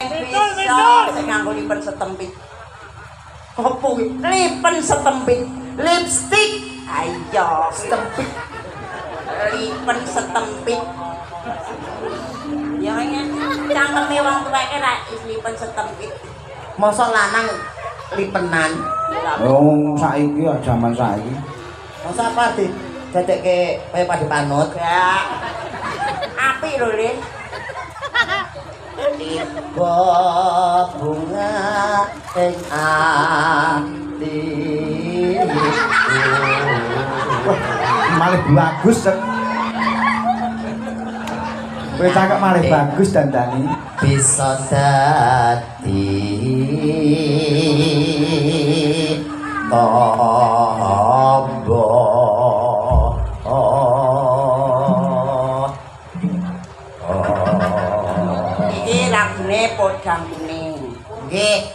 Bisa sing nganggo lipen setempit. Opo kuwi? Lipen setempit. Lipstick. Ayo, setempit. Lipen setempit. Ya ngene, cangkeme wong tuweke ra lipen setempit. Mosok lanang lipenan. Oh, saiki ya jaman saiki. Masa apa sih? Cedekke kaya pada panut. Ya. Apik lho, Lin. Tiba bunga ing ati. Malih bagus, Cek. Kowe cakep malih bagus dandani. Bisa dadi tombo. Iki lagune podang kuning. Nggih.